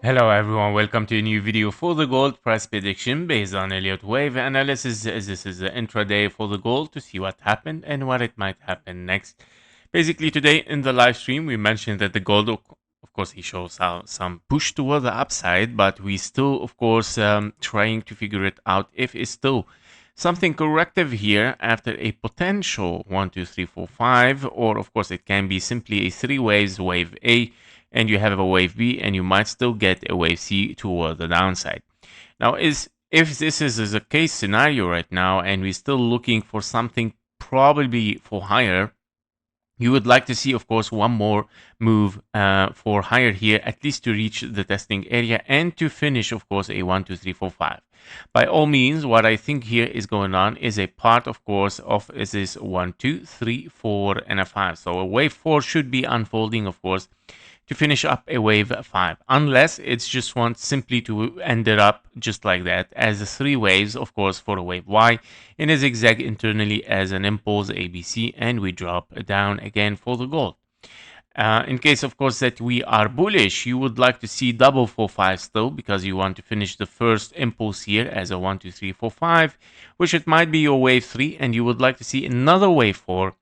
Hello everyone, welcome to a new video for the gold price prediction based on Elliott wave analysis. This is the intraday for the gold to see what happened and what it might happen next. Basically today in the live stream we mentioned that the gold, of course, he shows some push toward the upside, but we still of course trying to figure it out if it's still something corrective here after a potential 1 2 3 4 5, or of course it can be simply a three waves, wave A, and you have a wave B, and you might still get a wave C toward the downside. Now, if this is a case scenario right now, and we're still looking for something probably for higher, you would like to see, of course, one more move for higher here, at least to reach the testing area and to finish, of course, a 1 2 3 4 5. By all means, what I think here is going on is a part, of course, of this 1 2 3 4 and a 5. So a wave 4 should be unfolding, of course, to finish up a wave 5, unless it's just want simply to end it up just like that as the three waves, of course, for a wave Y in a zigzag internally as an impulse ABC, and we drop down again for the gold. In case, of course, that we are bullish, you would like to see double 4-5 still, because you want to finish the first impulse here as a 1 2 3 4 5, which it might be your wave 3, and you would like to see another wave 4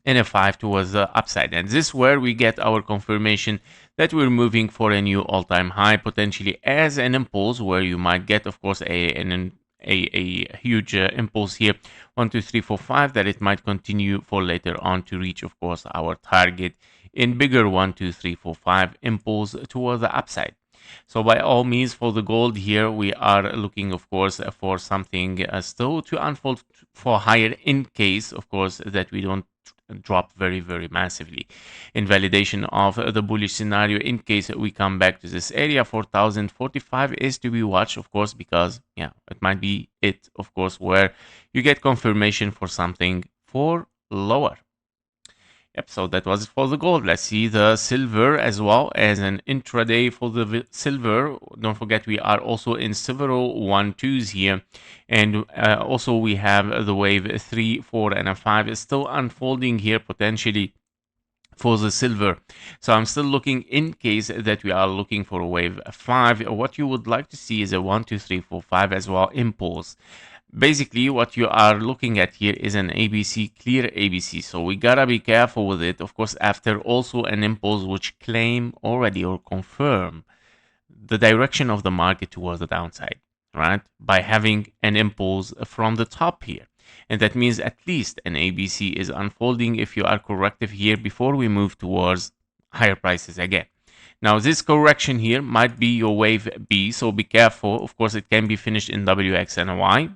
and a 5 towards the upside. And this is where we get our confirmation that we're moving for a new all-time high, potentially as an impulse, where you might get, of course, a huge impulse here, 1 2 3 4 5, that it might continue for later on to reach, of course, our target in bigger 1 2 3 4 5 impulse toward the upside. So by all means, for the gold here, we are looking, of course, for something still to unfold for higher, in case, of course, that we don't drop very massively. In validation of the bullish scenario, in case we come back to this area, 4045 is to be watched, of course, because yeah, it might be it, of course, where you get confirmation for something for lower. Yep, so that was it for the gold. Let's see the silver as well as an intraday for the silver. Don't forget, we are also in several 1-2s here. And also we have the wave 3, 4, and a 5 is still unfolding here potentially for the silver. So I'm still looking, in case that we are looking for a wave 5. What you would like to see is a 1, 2, 3, 4, 5 as well, impulse. Basically, what you are looking at here is an ABC, clear ABC. So we gotta be careful with it. Of course, after also an impulse which claim already or confirm the direction of the market towards the downside, right? By having an impulse from the top here. And that means at least an ABC is unfolding if you are corrective here before we move towards higher prices again. Now, this correction here might be your wave B, so be careful. Of course, it can be finished in WX and Y.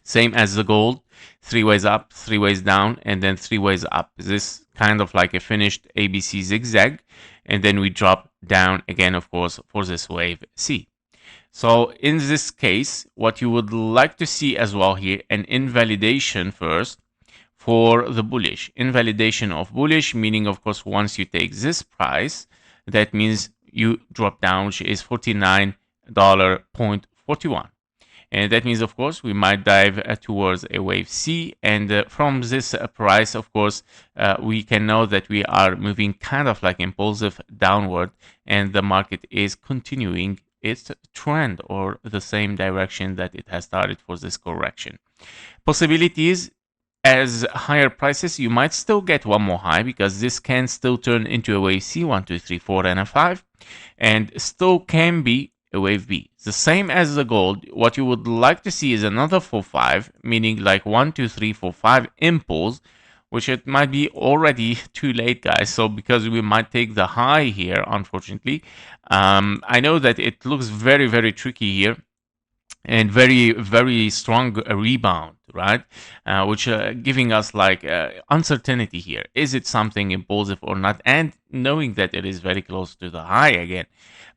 Same as the gold, three ways up, three ways down, and then three ways up. This kind of like a finished ABC zigzag, and then we drop down again, of course, for this wave C. So in this case, what you would like to see as well here, an invalidation first for the bullish. Invalidation of bullish, meaning, of course, once you take this price, that means you drop down, which is $49.41. And that means, of course, we might dive towards a wave C. And from this price, of course, we can know that we are moving kind of like impulsive downward, and the market is continuing its trend or the same direction that it has started for this correction. Possibilities: as higher prices, you might still get one more high, because this can still turn into a wave C, 1 2 3 4 and a 5, and still can be a wave B. The same as the gold. What you would like to see is another 4-5, meaning like 1 2 3 4 5 impulse, which it might be already too late, guys. So because we might take the high here, unfortunately. I know that it looks very tricky here, and very strong rebound, right? Which giving us like uncertainty here. Is it something impulsive or not? And knowing that it is very close to the high again.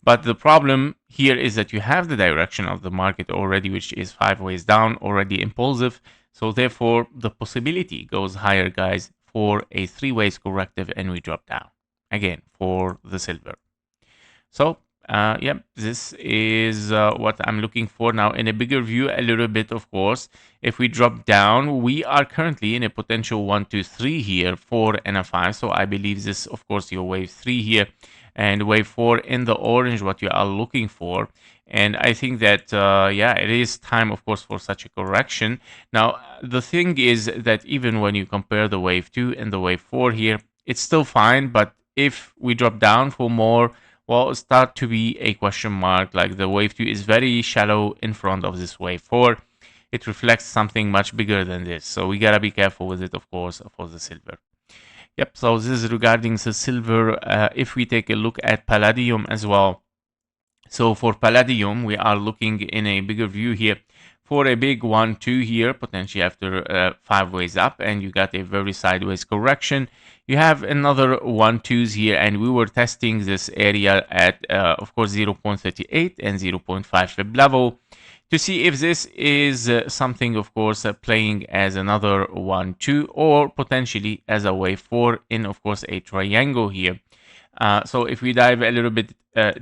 But the problem here is that you have the direction of the market already, which is 5 ways down, already impulsive. So therefore, the possibility goes higher, guys, for a 3 ways corrective, and we drop down again for the silver. So Yep, this is what I'm looking for now in a bigger view a little bit, of course. If we drop down, we are currently in a potential 1, 2, 3 here, 4 and a 5. So I believe this, of course, your wave 3 here and wave 4 in the orange, what you are looking for. And I think that, yeah, it is time, of course, for such a correction. Now, the thing is that even when you compare the wave 2 and the wave 4 here, it's still fine. But if we drop down for more, well, start to be a question mark. Like the wave 2 is very shallow in front of this wave 4. It reflects something much bigger than this. So we gotta be careful with it, of course, for the silver. Yep, so this is regarding the silver. If we take a look at Palladium as well. So for Palladium, we are looking in a bigger view here for a big 1, 2 here, potentially after 5 ways up, and you got a very sideways correction. You have another 1, 2s here, and we were testing this area at, of course, 0.38 and 0.5 Fib level to see if this is something, of course, playing as another 1, 2, or potentially as a wave 4 in, of course, a triangle here. So if we dive a little bit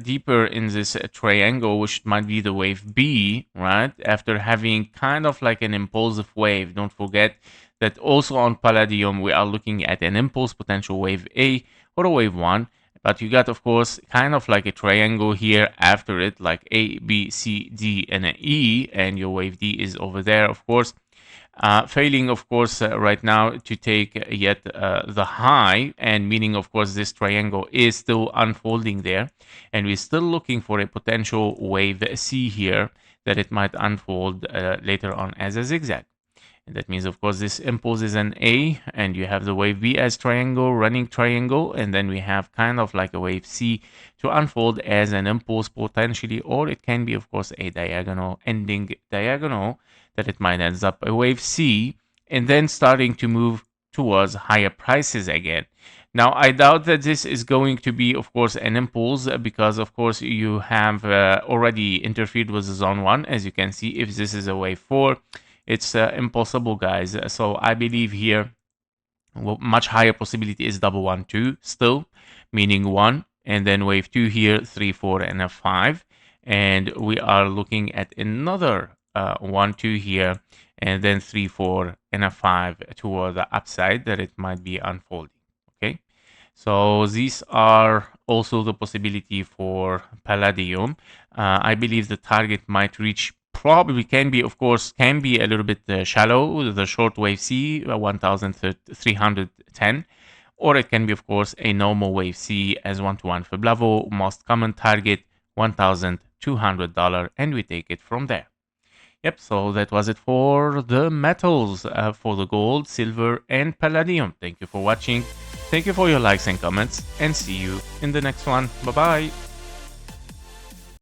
deeper in this triangle, which might be the wave B, right? After having kind of like an impulsive wave, don't forget that also on Palladium, we are looking at an impulse potential wave A or a wave 1. But you got, of course, kind of like a triangle here after it, like A, B, C, D, and an E, and your wave D is over there, of course. Failing, of course, right now to take yet the high, and meaning, of course, this triangle is still unfolding there, and we're still looking for a potential wave C here that it might unfold later on as a zigzag. And that means, of course, this impulse is an A, and you have the wave B as triangle, running triangle, and then we have kind of like a wave C to unfold as an impulse potentially, or it can be, of course, a diagonal, ending diagonal, that it might end up a wave C, and then starting to move towards higher prices again. Now, I doubt that this is going to be, of course, an impulse because, of course, you have already interfered with the zone 1. As you can see, if this is a wave 4, it's impossible, guys. So I believe here, well, much higher possibility is double 1, 2 still, meaning 1, and then wave 2 here, 3, 4, and a 5. And we are looking at another 1, 2 here, and then 3, 4, and a 5 toward the upside that it might be unfolding. Okay, so these are also the possibility for Palladium. I believe the target might reach, probably can be, of course, can be a little bit shallow, the short wave C, 1,310, or it can be, of course, a normal wave C as 1-to-1 Fib level, most common target $1,200, and we take it from there. Yep, so that was it for the metals, for the gold, silver, and palladium. Thank you for watching. Thank you for your likes and comments, and see you in the next one. Bye-bye.